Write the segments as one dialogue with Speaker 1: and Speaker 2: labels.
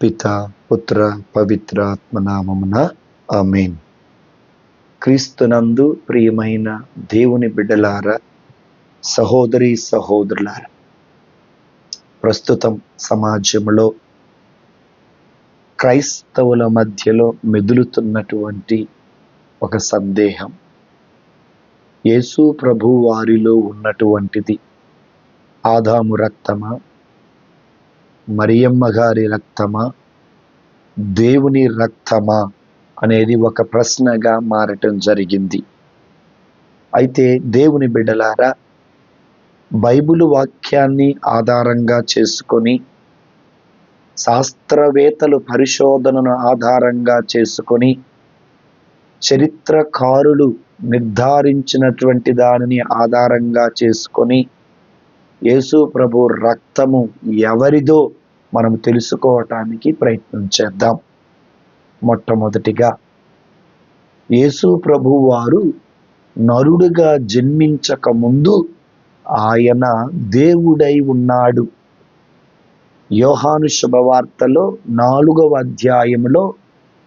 Speaker 1: పిత పుత్ర పవిత్రాత్మ నామమున ఆమేన్. క్రీస్తునందు ప్రియమైన దేవుని బిడ్డలారా, సహోదరి సహోదరులారా, ప్రస్తుతం సమాజంలో క్రైస్తవుల మధ్యలో మెదులుతున్నటువంటి ఒక సందేహం, యేసు ప్రభు వారిలో ఉన్నటువంటిది ఆదాము రక్తమా, మరియమ్మ గారి రక్తమా, దేవుని రక్తమా అనేది ఒక ప్రశ్నగా మారటం జరిగింది. అయితే దేవుని బిడ్డలారా, బైబిలు వాక్యాన్ని ఆధారంగా చేసుకొని, శాస్త్రవేత్తలు పరిశోధనను ఆధారంగా చేసుకొని, చరిత్రకారులు నిర్ధారించినటువంటి దానిని ఆధారంగా చేసుకొని, యేసు ప్రభు రక్తము ఎవరిదో మనం తెలుసుకోవటానికి ప్రయత్నం చేద్దాం. మొట్టమొదటిగా, యేసు ప్రభు వారు నరుడుగా జన్మించక ముందు ఆయన దేవుడై ఉన్నాడు. యోహాను శుభవార్తలో 4వ అధ్యాయములో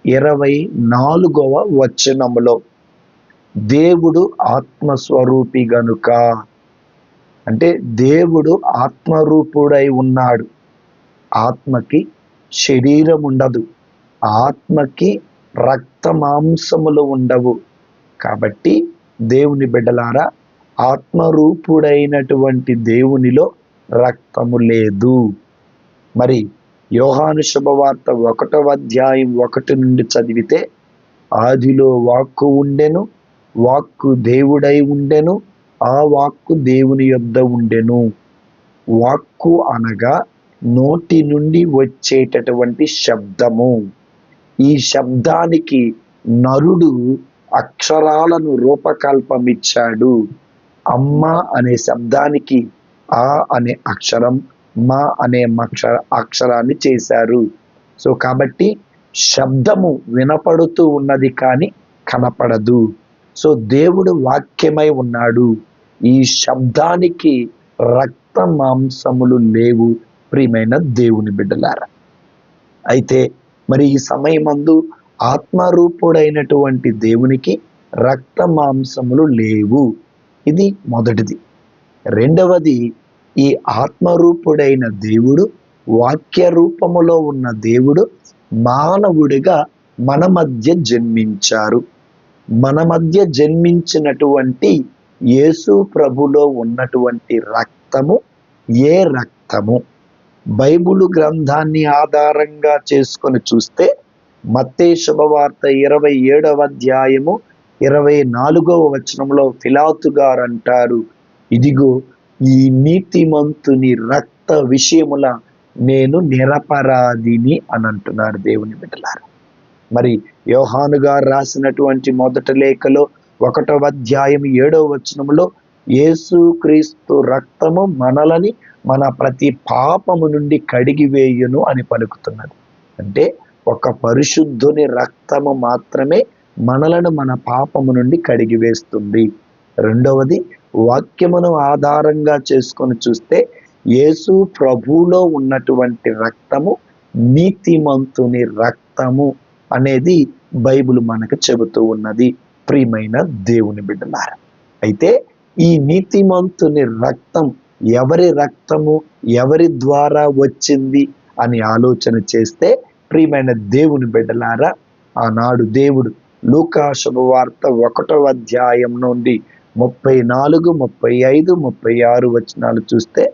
Speaker 1: 24వ వచనములో, దేవుడు ఆత్మస్వరూపి గనుక, అంటే దేవుడు ఆత్మరూపుడై ఉన్నాడు. ఆత్మకి శరీరం ఉండదు, ఆత్మకి రక్త మాంసములు ఉండవు. కాబట్టి దేవుని బిడ్డలారా, ఆత్మరూపుడైనటువంటి దేవునిలో రక్తము లేదు. మరి యోహాను శుభవార్త 1వ అధ్యాయం 1 నుండి చదివితే, ఆదిలో వాక్కు ఉండెను, వాక్కు దేవుడై ఉండెను, ఆ వాక్కు దేవుని యొద్ద ఉండెను. వాక్కు అనగా నోటి నుండి వచ్చేటటువంటి శబ్దము. ఈ శబ్దానికి నరుడు అక్షరాలను రూపకల్పమిచ్చాడు. అమ్మ అనే శబ్దానికి ఆ అనే అక్షరం, మా అనే అక్షరాన్ని చేశారు. సో కాబట్టి శబ్దము వినపడుతూ ఉన్నది కానీ కనపడదు. సో దేవుడు వాక్యమై ఉన్నాడు. ఈ శబ్దానికి రక్త మాంసములు లేవు. ప్రియమైన దేవుని బిడ్డలారా, అయితే మరి ఈ సమయమందు ఆత్మరూపుడైనటువంటి దేవునికి రక్త మాంసములు లేవు. ఇది మొదటిది. రెండవది, ఈ ఆత్మరూపుడైన దేవుడు, వాక్య రూపములో ఉన్న దేవుడు మానవుడిగా మన మధ్య జన్మించారు. మన మధ్య జన్మించినటువంటి యేసు ప్రభులో ఉన్నటువంటి రక్తము ఏ రక్తము? బైబిలు గ్రంథాన్ని ఆధారంగా చేసుకొని చూస్తే, మత్తయి శుభవార్త 27వ అధ్యాయము 24వ వచనంలో పిలాతు గారు అంటారు, ఇదిగో ఈ నీతిమంతుని రక్త విషయముల నేను నిరపరాధిని అని అంటున్నారు. దేవుని బిడ్డలారా, మరి యోహాను గారు రాసినటువంటి మొదటి లేఖలో 1వ అధ్యాయం 7వ వచనంలో, యేసు క్రీస్తు రక్తము మనలని మన ప్రతి పాపము నుండి కడిగివేయును అని పలుకుతున్నది. అంటే ఒక పరిశుద్ధుని రక్తము మాత్రమే మనలను మన పాపము నుండి కడిగివేస్తుంది. రెండవది, వాక్యమును ఆధారంగా చేసుకొని చూస్తే, యేసు ప్రభువులో ఉన్నటువంటి రక్తము నీతిమంతుని రక్తము అనేది బైబిల్ మనకు చెబుతూ ఉన్నది. ప్రియమైన దేవుని బిడ్డలారా, అయితే ఈ నీతిమంతుని రక్తం ఎవరి రక్తము, ఎవరి ద్వారా వచ్చింది అని ఆలోచన చేస్తే, ప్రియమైన దేవుని బిడ్డలారా, ఆనాడు దేవుడు లూకా శుభవార్త 1వ అధ్యాయం నుండి 34, 35, 36 వచనాలు చూస్తే,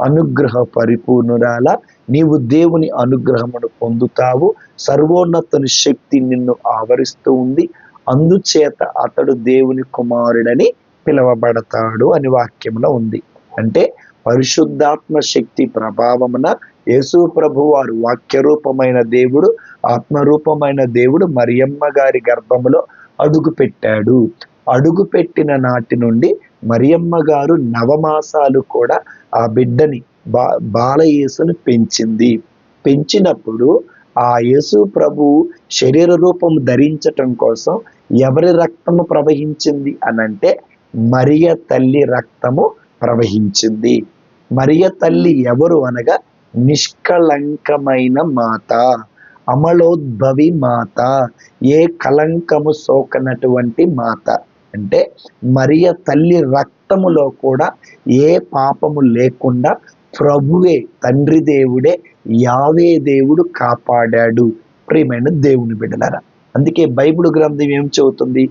Speaker 1: అనుగ్రహ పరిపూర్ణురాల, నీవు దేవుని అనుగ్రహమును పొందుతావు, సర్వోన్నతుని శక్తి నిన్ను ఆవరిస్తూ ఉంది, అందుచేత అతడు దేవుని కుమారుడని పిలువబడతాడు అని వాక్యంలో ఉంది. అంటే పరిశుద్ధాత్మ శక్తి ప్రభావమున యేసు ప్రభు వారు వాక్యరూపమైన దేవుడు, ఆత్మరూపమైన దేవుడు మరియమ్మ గారి గర్భములో అడుగు పెట్టాడు. అడుగు పెట్టిన నాటి నుండి మరియమ్మ గారు నవమాసాలు కూడా ఆ బిడ్డని బాలయేసును పెంచింది. పెంచినప్పుడు ఆ యేసు ప్రభు శరీర రూపం ధరించటం కోసం ఎవరి రక్తము ప్రవహించింది అనంటే, మరియ తల్లి రక్తము ప్రవహించింది. మరియ తల్లి ఎవరు అనగా నిష్కళంకమైన మాత. అమలోద్భవి మాత, ఏ కలంకము సోకనటువంటి మాత. అంటే మరియ తల్లి రక్తములో కూడా ఏ పాపము లేకుండా ప్రభువే, తండ్రి దేవుడే, యావే దేవుడు కాపాడాడు. ప్రియమైన దేవుని బిడ్డలారా, అందుకే బైబిల్ గ్రంథం ఏం చెబుతుంది?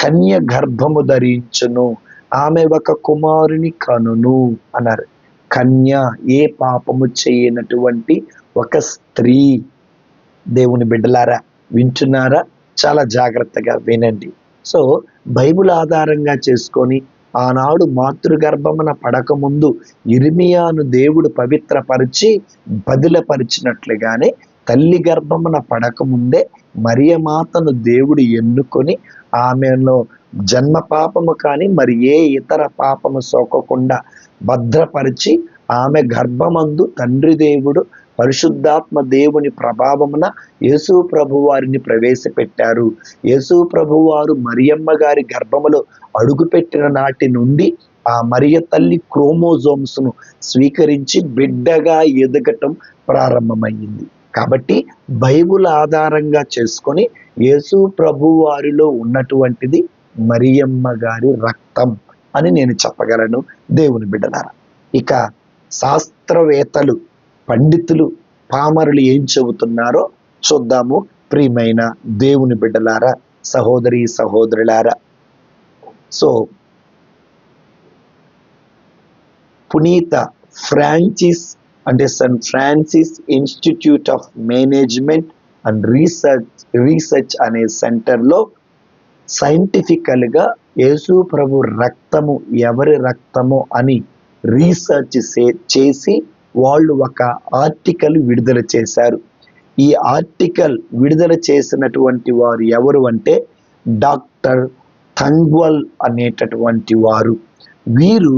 Speaker 1: కన్య గర్భము ధరించును, ఆమె ఒక కుమారుని కనును అన్నారు. కన్య, ఏ పాపము చేయనటువంటి ఒక స్త్రీ. దేవుని బిడ్డలారా, వింటున్నారా? చాలా జాగ్రత్తగా వినండి. సో బైబిల్ ఆధారంగా చేసుకొని ఆనాడు మాతృగర్భమున పడకముందు ఇర్మియాను దేవుడు పవిత్రపరిచి బదిలపరిచినట్లుగానే తల్లి గర్భమున పడకముందే మరియమాతను దేవుడు ఎన్నుకొని ఆమెను జన్మ పాపము కానీ మరి ఏ ఇతర పాపము సోకకుండా భద్రపరిచి ఆమె గర్భమందు తండ్రి దేవుడు పరిశుద్ధాత్మ దేవుని ప్రభావమున యేసు ప్రభు వారిని ప్రవేశపెట్టారు. యేసు ప్రభు వారు మరియమ్మ గారి గర్భములో అడుగుపెట్టిన నాటి నుండి ఆ మరియ తల్లి క్రోమోజోమ్స్ ను స్వీకరించి బిడ్డగా ఎదగటం ప్రారంభమైంది. కాబట్టి బైబిల్ ఆధారంగా చేసుకొని యేసు ప్రభు వారిలో ఉన్నటువంటిది మరియమ్మ గారి రక్తం అని నేను చెప్పగలను. దేవుని బిడ్డలారా, ఇక శాస్త్రవేత్తలు, పండితులు, పామరులు ఏం చెబుతున్నారో చూద్దాము. ప్రియమైన దేవుని బిడ్డలారా, సహోదరి సహోదరులారా, సో పునీత ఫ్రాన్సిస్ అంటే Saint Francis institute of management and research అనే సెంటర్లో సైంటిఫికల్గా యేసు ప్రభు రక్తము ఎవరి రక్తము అని రీసెర్చ్ చేసి వాళ్ళు ఒక ఆర్టికల్ విడుదల చేశారు. ఈ ఆర్టికల్ విడుదల చేసినటువంటి వారు ఎవరు అంటే డాక్టర్ థంగ్వాల్ అనేటటువంటి వారు. వీరు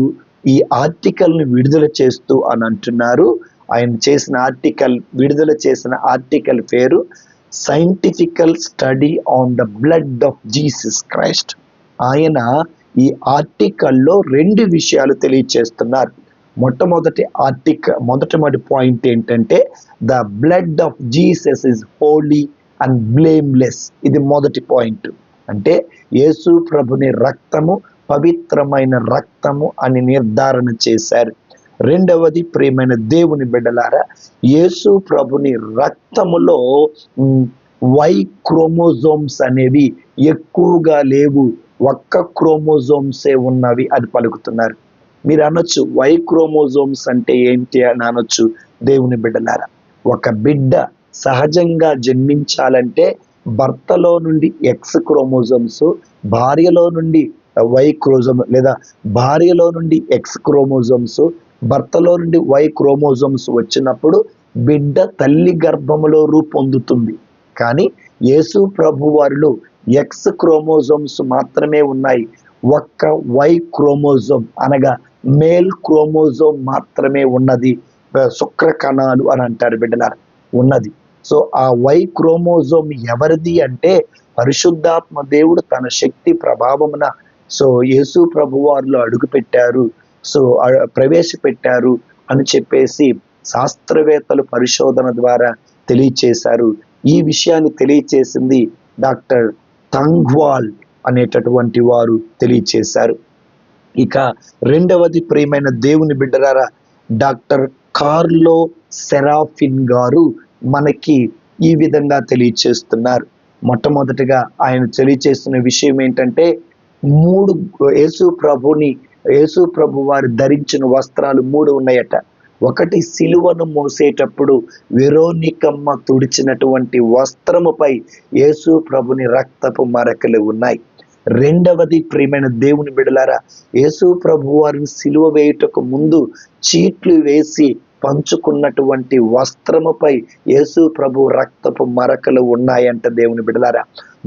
Speaker 1: ఈ ఆర్టికల్ని విడుదల చేస్తూ అని అంటున్నారు. ఆయన చేసిన ఆర్టికల్, విడుదల చేసిన ఆర్టికల్ పేరు scientifical study on the blood of Jesus Christ. ఆయన ఈ ఆర్టికల్లో 2 విషయాలు తెలియచేస్తున్నారు. మొట్టమొదటి పాయింట్ ఏంటంటే the blood of Jesus is holy and blameless. ఇది మొదటి పాయింట్. అంటే యేసు ప్రభుని రక్తము పవిత్రమైన రక్తము అని నిర్ధారణ చేశారు. రెండవది, ప్రియమైన దేవుని బిడ్డలారా, యేసు ప్రభుని రక్తములో వై క్రోమోజోమ్స్ అనేవి ఎక్కువగా లేవు, ఒక్క క్రోమోజోమ్సే ఉన్నవి అని పలుకుతున్నారు. మీరు అనొచ్చు వై క్రోమోజోమ్స్ అంటే ఏంటి అని అనొచ్చు. దేవుని బిడ్డలారా, ఒక బిడ్డ సహజంగా జన్మించాలంటే భర్తలో నుండి ఎక్స్ క్రోమోజోమ్స్, భార్యలో నుండి వై క్రోమోజోమ్ లేదా భార్యలో నుండి ఎక్స్ క్రోమోజోమ్స్, భర్తలో నుండి వై క్రోమోజోమ్స్ వచ్చినప్పుడు బిడ్డ తల్లి గర్భములో రూపొందుతుంది. కానీ యేసు ప్రభు వారిలో ఎక్స్ క్రోమోజోమ్స్ మాత్రమే ఉన్నాయి. ఒక్క వై క్రోమోజోమ్ అనగా మేల్ క్రోమోజోమ్ మాత్రమే ఉన్నది. శుక్ర కణాలు అని అంటారు బిడ్డలారా, ఉన్నది. సో ఆ వై క్రోమోజోమ్ ఎవరిది అంటే పరిశుద్ధాత్మ దేవుడు తన శక్తి ప్రభావమున సో యేసు ప్రభు వారిలో అడుగుపెట్టారు, సో ప్రవేశపెట్టారు అని చెప్పేసి శాస్త్రవేత్తలు పరిశోధన ద్వారా తెలియచేశారు. ఈ విషయాన్ని తెలియచేసింది డాక్టర్ థంగ్వాల్ అనేటటువంటి వారు తెలియచేశారు. ఇక రెండవది, ప్రియమైన దేవుని బిడ్డలారా, డాక్టర్ కార్లో సెరాఫిన్ గారు మనకి ఈ విధంగా తెలియచేస్తున్నారు. మొట్టమొదటిగా ఆయన తెలియచేస్తున్న విషయం ఏంటంటే 3 యేసు ప్రభు వారు ధరించిన వస్త్రాలు 3 ఉన్నాయట. ఒకటి, సిలువను మోసేటప్పుడు వెరోనికమ్మ తుడిచినటువంటి వస్త్రముపై యేసు ప్రభుని రక్తపు మరకలు ఉన్నాయి. రెండవది, ప్రియమైన దేవుని బిడ్డలారా, యేసు ప్రభు వారిని సిలువ వేయుటకు ముందు చీట్లు వేసి పంచుకున్నటువంటి వస్త్రముపై యేసు ప్రభు రక్తపు మరకలు ఉన్నాయంట. దేవుని బిడ్డలారా,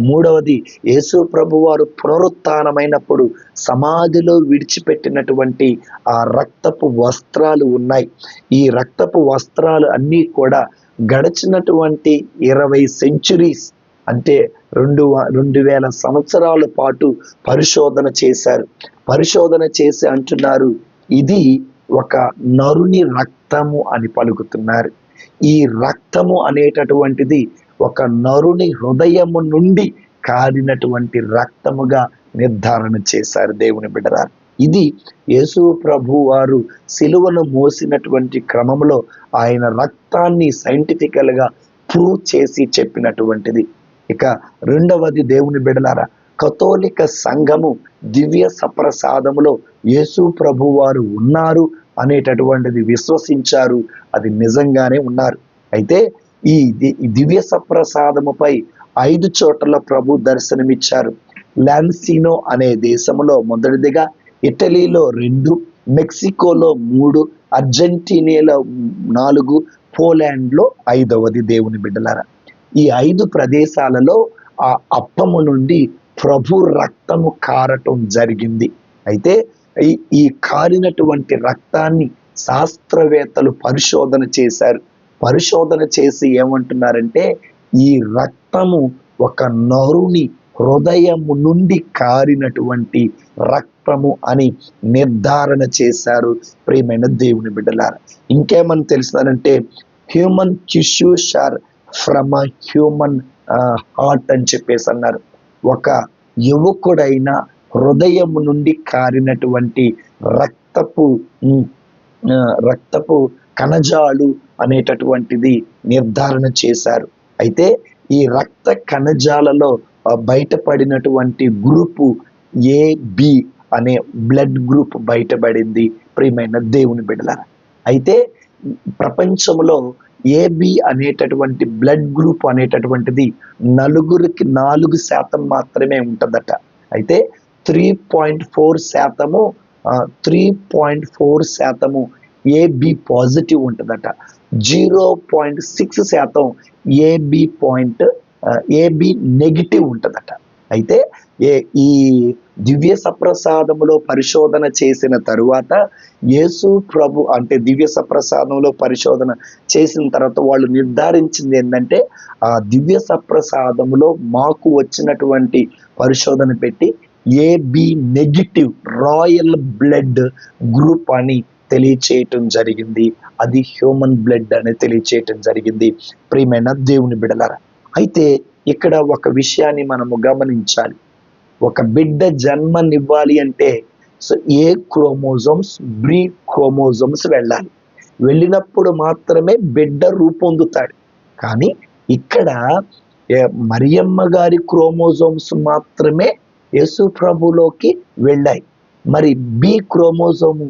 Speaker 1: మూడవది, యేసు ప్రభు వారు పునరుత్థానమైనప్పుడు సమాధిలో విడిచిపెట్టినటువంటి ఆ రక్తపు వస్త్రాలు ఉన్నాయి. ఈ రక్తపు వస్త్రాలు అన్నీ కూడా గడిచినటువంటి 20 సెంచురీస్ అంటే 2000 సంవత్సరాల పాటు పరిశోధన చేశారు. పరిశోధన చేసి అంటున్నారు ఇది ఒక నరుని రక్తము అని పలుకుతున్నారు. ఈ రక్తము అనేటటువంటిది ఒక నరుని హృదయము నుండి కారినటువంటి రక్తముగా నిర్ధారణ చేశారు దేవుని బిడ్డలారా. ఇది యేసు ప్రభు వారు సిలువను మోసినటువంటి క్రమంలో ఆయన రక్తాన్ని సైంటిఫికల్ గా ప్రూవ్ చేసి చెప్పినటువంటిది. ఇక రెండవది దేవుని బిడ్డలారా, కథోలిక సంఘము దివ్య సప్రసాదములో యేసు ప్రభు వారు ఉన్నారు అనేటటువంటిది విశ్వసించారు. అది నిజంగానే ఉన్నారు. అయితే ఈ దివ్య సప్రసాదముపై 5 చోట్ల ప్రభు దర్శనమిచ్చారు. లాన్సినో అనే దేశంలో మొదటిదిగా, ఇటలీలో 2, మెక్సికోలో 3, అర్జెంటీనాలో 4, పోలాండ్లో 5వది దేవుని బిడ్డలారా. ఈ 5 ప్రదేశాలలో ఆ అప్పము నుండి ప్రభు రక్తము కారటం జరిగింది. అయితే ఈ కారినటువంటి రక్తాన్ని శాస్త్రవేత్తలు పరిశోధన చేశారు. పరిశోధన చేసి ఏమంటున్నారంటే, ఈ రక్తము ఒక నరుని హృదయము నుండి కారినటువంటి రక్తము అని నిర్ధారణ చేశారు. ప్రియమైన దేవుని బిడ్డలారా, ఇంకేమని తెలుస్తారంటే, human tissues are from a human heart అని చెప్పేసి అన్నారు. ఒక యువకుడైన హృదయము నుండి కారినటువంటి రక్తపు కణజాలు అనేటటువంటిది నిర్ధారణ చేశారు. అయితే ఈ రక్త కణజాలలో బయటపడినటువంటి గ్రూపు AB అనే బ్లడ్ గ్రూప్ బయటపడింది. ప్రియమైన దేవుని బిడ్డలారా, అయితే ప్రపంచంలో AB అనేటటువంటి బ్లడ్ గ్రూప్ అనేటటువంటిది 4% మాత్రమే ఉంటుందట. అయితే 3.4% AB పాజిటివ్ ఉంటుందట. 0.6% AB నెగిటివ్ ఉంటుందట. అయితే ఈ దివ్య సప్రసాదములో పరిశోధన చేసిన తరువాత యేసు ప్రభు అంటే దివ్య సప్రసాదంలో పరిశోధన చేసిన తర్వాత వాళ్ళు నిర్ధారించింది ఏంటంటే, ఆ దివ్య సప్రసాదములో మాకు వచ్చినటువంటి పరిశోధన పెట్టి AB negative royal blood group అని తెలియచేయటం జరిగింది. అది హ్యూమన్ బ్లడ్ అని తెలియచేయటం జరిగింది. ప్రియమైన దేవుని బిడ్డలారా, అయితే ఇక్కడ ఒక విషయాన్ని మనము గమనించాలి. ఒక బిడ్డ జన్మనివ్వాలి అంటే ఏ క్రోమోజోమ్స్, B క్రోమోజోమ్స్ వెళ్ళాలి. వెళ్ళినప్పుడు మాత్రమే బిడ్డ రూపొందుతాడు. కానీ ఇక్కడ మరియమ్మ గారి క్రోమోజోమ్స్ మాత్రమే యేసు ప్రభులోకి వెళ్ళాయి. మరి B క్రోమోజోము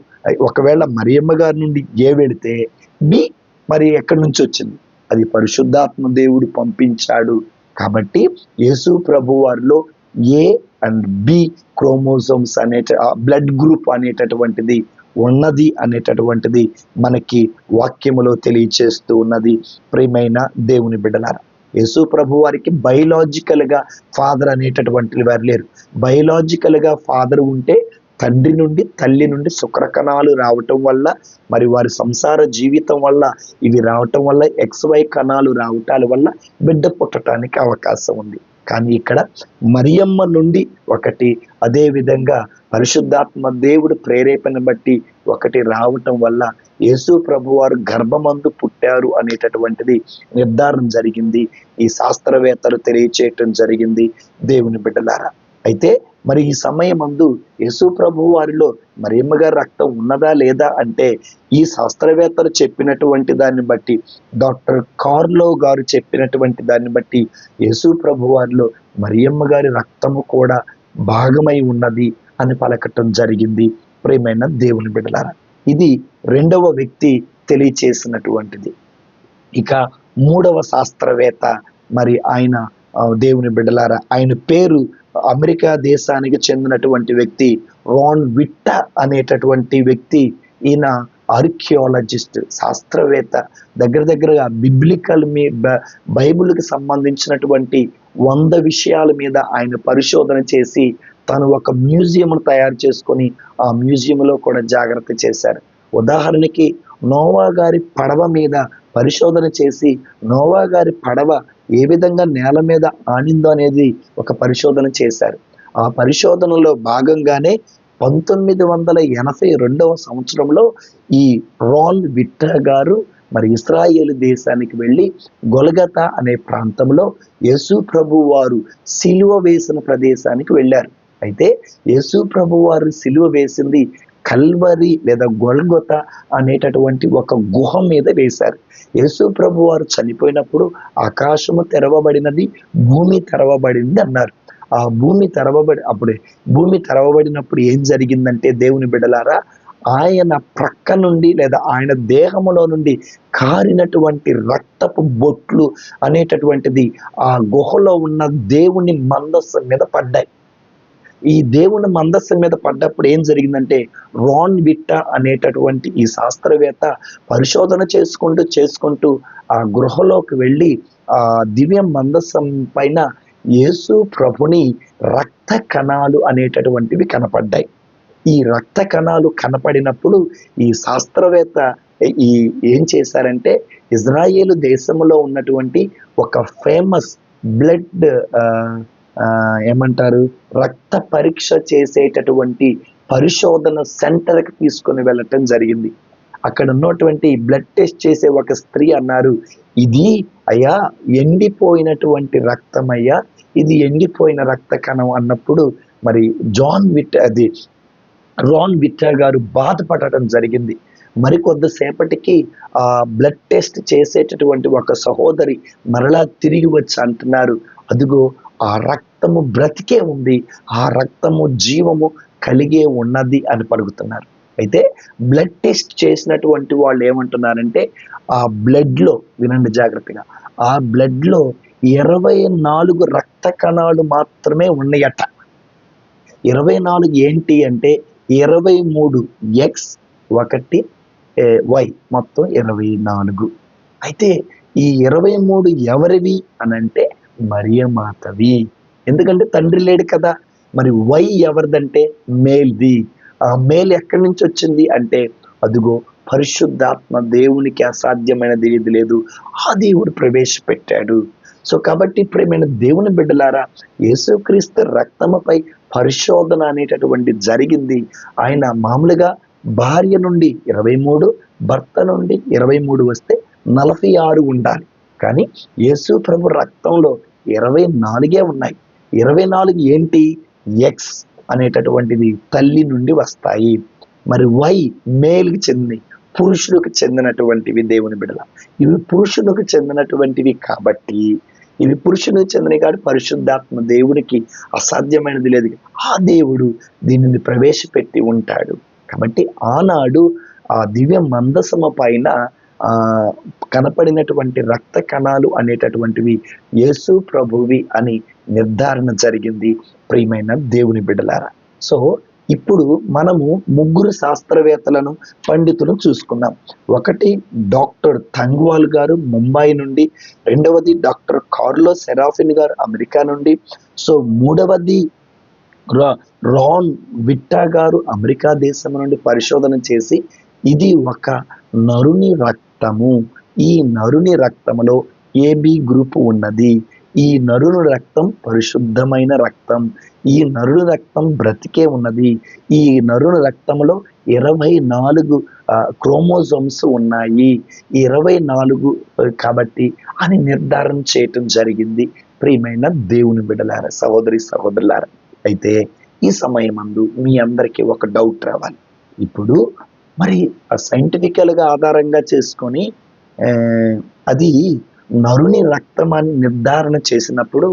Speaker 1: ఒకవేళ మరియమ్మ గారి నుండి A వెళితే B మరి ఎక్కడి నుంచి వచ్చింది? అది పరిశుద్ధాత్మ దేవుడు పంపించాడు. కాబట్టి యేసు ప్రభు వారిలో A and B chromosomes blood group అనేటటువంటిది ఉన్నది అనేటటువంటిది మనకి వాక్యములో తెలియచేస్తూ ఉన్నది. ప్రియమైన దేవుని బిడ్డలారా, యేసు ప్రభు వారికి బయలాజికల్ గా ఫాదర్ అనేటటువంటి వారు లేరు. బయలాజికల్ గా ఫాదర్ ఉంటే తండ్రి నుండి తల్లి నుండి శుక్రకణాలు రావటం వల్ల, మరి వారి సంసార జీవితం వల్ల ఇవి రావటం వల్ల, XY కణాలు రావటాల వల్ల బిడ్డ పుట్టడానికి అవకాశం ఉంది. కానీ ఇక్కడ మరియమ్మ నుండి ఒకటి, అదే విధంగా పరిశుద్ధాత్మ దేవుడు ప్రేరేపణ బట్టి ఒకటి రావటం వల్ల యేసు ప్రభు వారు గర్భమందు పుట్టారు అనేటటువంటిది నిర్ధారణ జరిగింది. ఈ శాస్త్రవేత్తలు తెలియచేయటం జరిగింది. దేవుని బిడ్డలారా, అయితే మరి ఈ సమయమందు యేసు ప్రభు వారిలో మరియమ్మ గారి రక్తం ఉన్నదా లేదా అంటే, ఈ శాస్త్రవేత్తలు చెప్పినటువంటి దాన్ని బట్టి, డాక్టర్ కార్లో గారు చెప్పినటువంటి దాన్ని బట్టి యేసు ప్రభు వారిలో మరియమ్మ గారి రక్తము కూడా భాగమై ఉన్నది అని పలకటం జరిగింది. ప్రియమైన దేవుని బిడ్డలారా, ఇది రెండవ వ్యక్తి తెలియచేసినటువంటిది. ఇక మూడవ శాస్త్రవేత్త, మరి ఆయన దేవుని బిడ్డలారా, ఆయన పేరు అమెరికా దేశానికి చెందినటువంటి వ్యక్తి రాన్ విట్టా అనేటటువంటి వ్యక్తి. ఈయన ఆర్కియాలజిస్ట్, శాస్త్రవేత్త. దగ్గరగా బిబ్లికల్ బైబిల్కి సంబంధించినటువంటి 100 విషయాల మీద ఆయన పరిశోధన చేసి తను ఒక మ్యూజియంను తయారు చేసుకొని ఆ మ్యూజియంలో కూడా జాగ్రత్త చేశారు. ఉదాహరణకి నోవా గారి పడవ మీద పరిశోధన చేసి నోవా గారి పడవ ఏ విధంగా నేల మీద ఆనిందో అనేది ఒక పరిశోధన చేశారు. ఆ పరిశోధనలో భాగంగానే 1982 సంవత్సరంలో ఈ రాన్ విట్టా గారు మరి ఇశ్రాయేలు దేశానికి వెళ్ళి గొలగతా అనే ప్రాంతంలో యేసు ప్రభు వారు సిలువ వేసిన ప్రదేశానికి వెళ్ళారు. అయితే యేసు ప్రభు వారు సిలువ వేసింది కల్వరి లేదా గొల్గొతా అనేటటువంటి ఒక గుహ మీద వేశారు. యేసు ప్రభు వారు చనిపోయినప్పుడు ఆకాశము తెరవబడినది, భూమి తెరవబడింది అన్నారు. ఆ భూమి తెరవబడినప్పుడు ఏం జరిగిందంటే దేవుని బిడ్డలారా, ఆయన ప్రక్క నుండి లేదా ఆయన దేహములో నుండి కారినటువంటి రక్తపు బొట్లు అనేటటువంటిది ఆ గుహలో ఉన్న దేవుని మందస్సు మీద పడ్డాయి. ఈ దేవుని మందస్సు మీద పడ్డప్పుడు ఏం జరిగిందంటే, రాన్ విట్టా అనేటటువంటి ఈ శాస్త్రవేత్త పరిశోధన చేసుకుంటూ ఆ గృహలోకి వెళ్ళి ఆ దివ్య మందస్సం పైన యేసు ప్రభుని రక్త కణాలు అనేటటువంటివి కనపడ్డాయి. ఈ రక్త కణాలు కనపడినప్పుడు ఈ శాస్త్రవేత్త ఏం చేశారంటే, ఇజ్రాయేలు దేశంలో ఉన్నటువంటి ఒక ఫేమస్ బ్లడ్ ఏమంటారు రక్త పరీక్ష చేసేటటువంటి పరిశోధన సెంటర్కి తీసుకొని వెళ్ళటం జరిగింది. అక్కడ ఉన్నటువంటి బ్లడ్ టెస్ట్ చేసే ఒక స్త్రీ అన్నారు, ఇది అయ్యా ఎండిపోయినటువంటి రక్తం అయ్యా, ఇది ఎండిపోయిన రక్త కణం అన్నప్పుడు మరి రాన్ విట్టా గారు బాధపడటం జరిగింది. మరికొద్దిసేపటికి ఆ బ్లడ్ టెస్ట్ చేసేటటువంటి ఒక సహోదరి మరలా తిరిగి వచ్చి అంటున్నారు, అదిగో ఆ రక్తము బ్రతికే ఉంది, ఆ రక్తము జీవము కలిగే ఉన్నది అని పలుకుతున్నారు. అయితే బ్లడ్ టెస్ట్ చేసినటువంటి వాళ్ళు ఏమంటున్నారంటే, ఆ బ్లడ్లో వినండి జాగ్రత్తగా, ఆ బ్లడ్లో 24 రక్త కణాలు మాత్రమే ఉన్నాయట. 24 ఏంటి అంటే 23 ఎక్స్ 1 వై మొత్తం 24. అయితే ఈ 23 ఎవరివి అనంటే మరియమాతవి. ఎందుకంటే తండ్రి లేడు కదా. మరి వై ఎవరిదంటే మేల్ది. ఆ మేల్ ఎక్కడి నుంచి వచ్చింది అంటే, అదిగో పరిశుద్ధాత్మ, దేవునికి అసాధ్యమైనది ఏది లేదు, ఆ దేవుడు ప్రవేశపెట్టాడు. సో కాబట్టి ప్రియమైన దేవుని బిడ్డలారా, యేసుక్రీస్తు రక్తముపై పరిశోధన అనేటటువంటి జరిగింది. ఆయన మామూలుగా భార్య నుండి 23, భర్త నుండి 23 వస్తే 46 ఉండాలి. కానీ యేసు ప్రభు రక్తంలో 24 ఉన్నాయి. 24 ఏంటి? ఎక్స్ అనేటటువంటిది తల్లి నుండి వస్తాయి. మరి వై మేల్కి చెంది పురుషులకు చెందినటువంటివి దేవుని బిడ్డల. ఇవి పురుషులకు చెందినటువంటివి కాబట్టి, ఇవి పురుషునికి చెందినవి కాబట్టి పరిశుద్ధాత్మ దేవునికి అసాధ్యమైనది లేదు. ఆ దేవుడు దీనిని ప్రవేశపెట్టి ఉంటాడు. కాబట్టి ఆనాడు ఆ దివ్య మందసమ పైన కనపడినటువంటి రక్త కణాలు అనేటటువంటివి యేసు ప్రభువి అని నిర్ధారణ జరిగింది. ప్రియమైన దేవుని బిడ్డలారా, సో ఇప్పుడు మనము 3 శాస్త్రవేత్తలను, పండితులను చూసుకున్నాం. ఒకటి డాక్టర్ థంగ్వాల్ గారు ముంబై నుండి, రెండవది డాక్టర్ కార్లో సెరాఫిన్ గారు అమెరికా నుండి, సో మూడవది రాన్ విట్టా గారు అమెరికా దేశం నుండి పరిశోధన చేసి, ఇది ఒక నరుని రక్తము, ఈ నరుని రక్తములో AB గ్రూపు ఉన్నది, ఈ నరుని రక్తం పరిశుద్ధమైన రక్తం, ఈ నరుని రక్తం బ్రతికే ఉన్నది, ఈ నరుని రక్తంలో 24 క్రోమోజోమ్స్ ఉన్నాయి, 24 కాబట్టి అని నిర్ధారణ చేయటం జరిగింది. ప్రియమైన దేవుని బిడ్డలారా, సహోదరి సహోదరులారా, అయితే ఈ సమయమందు మీ అందరికీ ఒక డౌట్ రావాలి. ఇప్పుడు మరి సైంటిఫికల్గా ఆధారంగా చేసుకొని అది నరుని రక్తం అని నిర్ధారణ చేసినప్పుడు,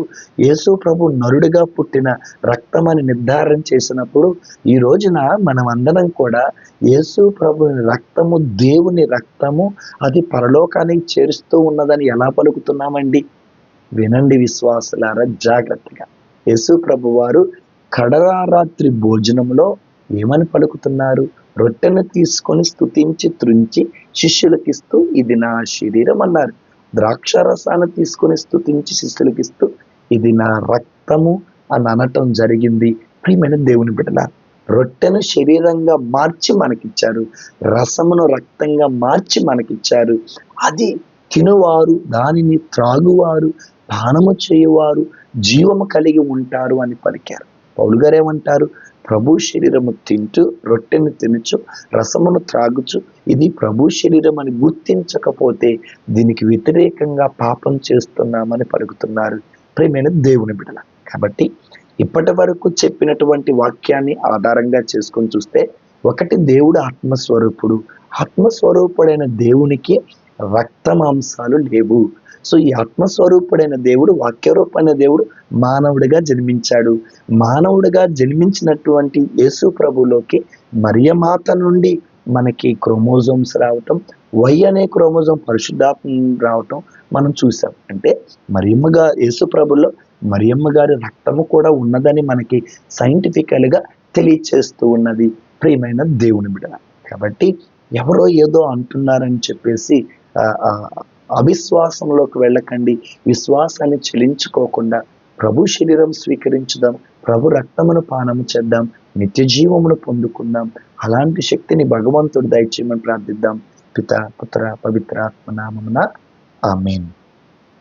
Speaker 1: యేసు ప్రభు నరుడిగా పుట్టిన రక్తం అని నిర్ధారణ చేసినప్పుడు, ఈ రోజున మనం అందరం కూడా యేసు ప్రభు రక్తము దేవుని రక్తము, అది పరలోకానికి చేరుస్తూ ఉన్నదని ఎలా పలుకుతున్నామండి? వినండి విశ్వాసులారా జాగ్రత్తగా. యేసు ప్రభు వారు కడరారాత్రి భోజనంలో ఏమని పలుకుతున్నారు? రొట్టెను తీసుకొని స్తుతించి త్రుంచి శిష్యులకిస్తూ, ఇది నా శరీరం అన్నారు. ద్రాక్షారసాన్ని తీసుకొని స్తుతించి శిష్యులకిస్తూ, ఇది నా రక్తము అని అనటం జరిగింది. ప్రియమైన దేవుని బిడ్డలా, రొట్టెను శరీరంగా మార్చి మనకిచ్చారు, రసమును రక్తంగా మార్చి మనకిచ్చారు. అది తినువారు, దానిని త్రాగువారు, పానము చేయువారు జీవము కలిగి ఉంటారు అని పలికారు. పౌలు గారు ఏమంటారు? ప్రభు శరీరము తింటూ రొట్టెను తినుచు రసమును త్రాగుచు ఇది ప్రభు శరీరం అని గుర్తించకపోతే దీనికి వ్యతిరేకంగా పాపం చేస్తున్నామని పలుకుతున్నారు ప్రియమైన దేవుని బిడ్డల. కాబట్టి ఇప్పటి వరకు చెప్పినటువంటి వాక్యాన్ని ఆధారంగా చేసుకొని చూస్తే, ఒకటి, దేవుడు ఆత్మస్వరూపుడు. ఆత్మస్వరూపుడైన దేవునికి రక్త మాంసాలు లేవు. సో ఈ ఆత్మస్వరూపుడైన దేవుడు, వాక్యరూపమైన దేవుడు మానవుడిగా జన్మించాడు. మానవుడిగా జన్మించినటువంటి యేసు ప్రభులోకి మరియమాత నుండి మనకి క్రోమోజోమ్స్ రావటం, వై అనే క్రోమోజోమ్ పరిశుద్ధాత్మ రావటం మనం చూసాం. అంటే మరియమ్మగా యేసు ప్రభులో మరియమ్మ గారి రక్తము కూడా ఉన్నదని మనకి సైంటిఫికల్గా తెలియచేస్తూ ఉన్నది ప్రియమైన దేవుని బిడ్డ. కాబట్టి ఎవరో ఏదో అంటున్నారని చెప్పేసి అవిశ్వాసంలోకి వెళ్ళకండి. విశ్వాసాన్ని చెలించుకోకుండా ప్రభు శరీరం స్వీకరించుదాం, ప్రభు రక్తమును పానము చేద్దాం, నిత్య జీవమును పొందుకుందాం. అలాంటి శక్తిని భగవంతుడు దయచేయమని ప్రార్థిద్దాం. పిత, పుత్ర, పవిత్ర ఆత్మ నామమున ఆమేన్.